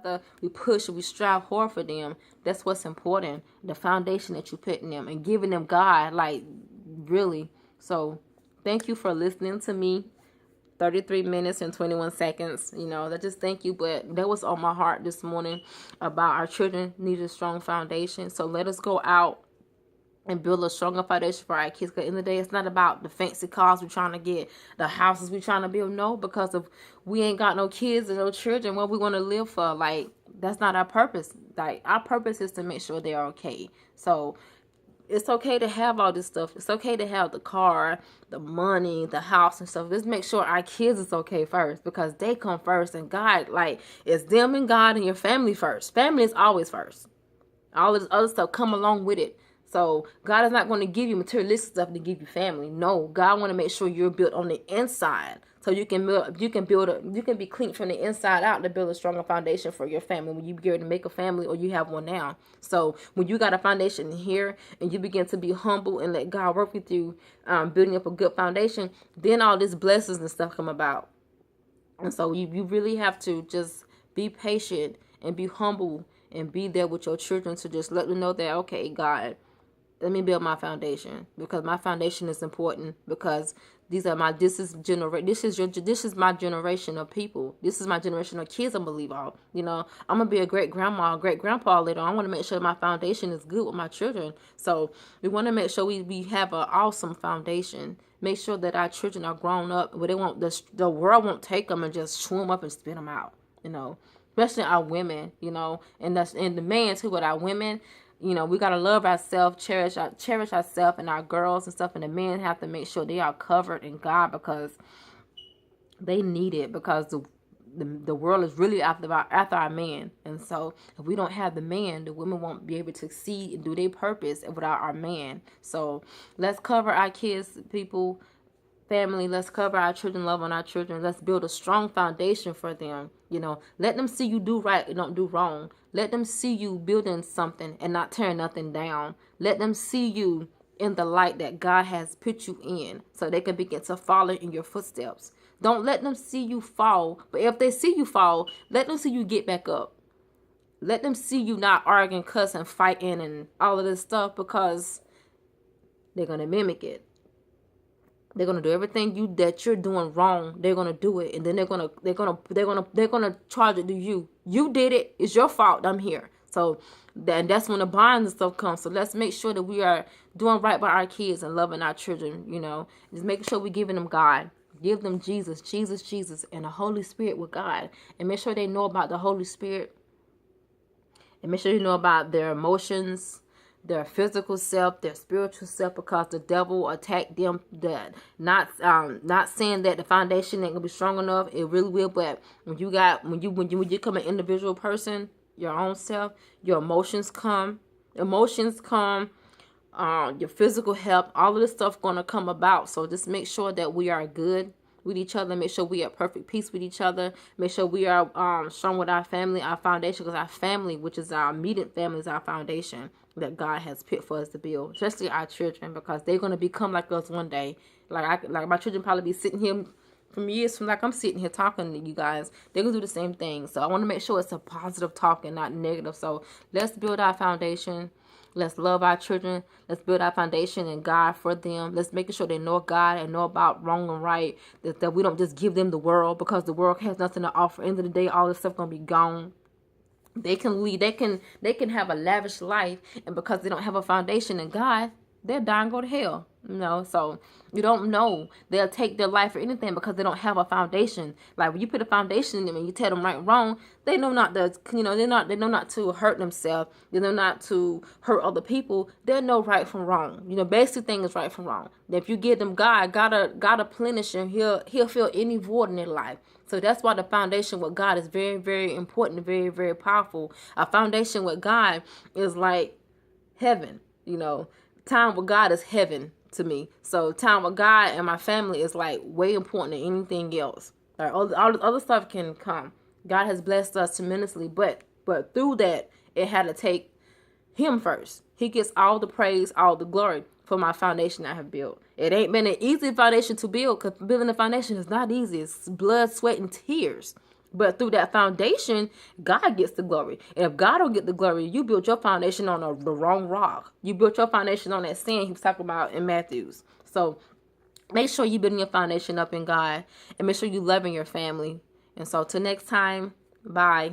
together, we push, we strive hard for them. That's what's important. The foundation that you put in them and giving them God, like, really. So thank you for listening to me. 33 minutes and 21 seconds. I just thank you. But that was on my heart this morning about our children need a strong foundation. So let us go out and build a stronger foundation for our kids. Because in the day, it's not about the fancy cars we're trying to get, the houses we're trying to build. No, because if we ain't got no kids and no children, what we want to live for, like, that's not our purpose. Like, our purpose is to make sure they're okay. So it's okay to have all this stuff. It's okay to have the car, the money, the house and stuff. Let's make sure our kids is okay first, because they come first. And God, like, it's them and God and your family first. Family is always first. All this other stuff come along with it. So God is not going to give you materialistic stuff to give you family. No, God want to make sure you're built on the inside, so you can be clean from the inside out to build a stronger foundation for your family when you get ready to make a family, or you have one now. So when you got a foundation here and you begin to be humble and let God work with you, building up a good foundation, then all these blessings and stuff come about. And so you really have to just be patient and be humble and be there with your children to just let them know that, okay, God, let me build my foundation, because my foundation is important, because this is my generation of people. This is my generation of kids, I believe all. I'm gonna be a great grandma, great grandpa later. I want to make sure my foundation is good with my children. So we want to make sure we have an awesome foundation. Make sure that our children are grown up where the world won't take them and just chew them up and spit them out. Especially our women. And the men too, with our women. We got to love ourselves, cherish ourselves and our girls and stuff. And the men have to make sure they are covered in God, because they need it, because the world is really after our man. And so if we don't have the man, the women won't be able to succeed and do their purpose without our man. So let's cover our kids, people, family. Let's cover our children, love on our children. Let's build a strong foundation for them. Let them see you do right and don't do wrong. Let them see you building something and not tearing nothing down. Let them see you in the light that God has put you in, so they can begin to follow in your footsteps. Don't let them see you fall. But if they see you fall, let them see you get back up. Let them see you not arguing, cussing, fighting, and all of this stuff, because they're going to mimic it. They're gonna do everything that you're doing wrong. They're gonna do it, and then they're gonna charge it to you. You did it. It's your fault. I'm here. So that's when the bonds and stuff comes. So let's make sure that we are doing right by our kids and loving our children. Just making sure we're giving them God. Give them Jesus, and the Holy Spirit with God, and make sure they know about the Holy Spirit, and make sure you know about their emotions, their physical self, their spiritual self, because the devil attacked them. Not saying that the foundation ain't gonna be strong enough. It really will. But when you become an individual person, your own self, your emotions come. Your physical health, all of this stuff gonna come about. So just make sure that we are good with each other. Make sure we are perfect peace with each other. Make sure we are strong with our family, our foundation, because our family, which is our immediate family, is our foundation that God has put for us to build, especially our children, because they're going to become like us one day. Like my children probably be sitting here from years from like I'm sitting here talking to you guys. They're going to do the same thing. So I want to make sure it's a positive talk and not negative. So let's build our foundation. Let's love our children. Let's build our foundation in God for them. Let's make sure they know God and know about wrong and right. That we don't just give them the world, because the world has nothing to offer. End of the day, all this stuff going to be gone. They can lead. They can have a lavish life, and because they don't have a foundation in God, they'll die and go to hell. So you don't know. They'll take their life for anything because they don't have a foundation. Like when you put a foundation in them and you tell them right and wrong, they know not to, they know not to hurt themselves. They know not to hurt other people. They'll know right from wrong. Basic thing is right from wrong. If you give them God gotta plenish them. He'll fill any void in their life. So that's why the foundation with God is very, very important and very, very powerful. A foundation with God is like heaven. Time with God is heaven to me. So time with God and my family is like way important than anything else. All the other stuff can come. God has blessed us tremendously, but through that, it had to take Him first. He gets all the praise, all the glory for my foundation I have built. It ain't been an easy foundation to build, because building a foundation is not easy. It's blood, sweat, and tears. But through that foundation, God gets the glory. And if God don't get the glory, you built your foundation on the wrong rock. You built your foundation on that sand he was talking about in Matthews. So make sure you building your foundation up in God, and make sure you loving your family. And so till next time, bye.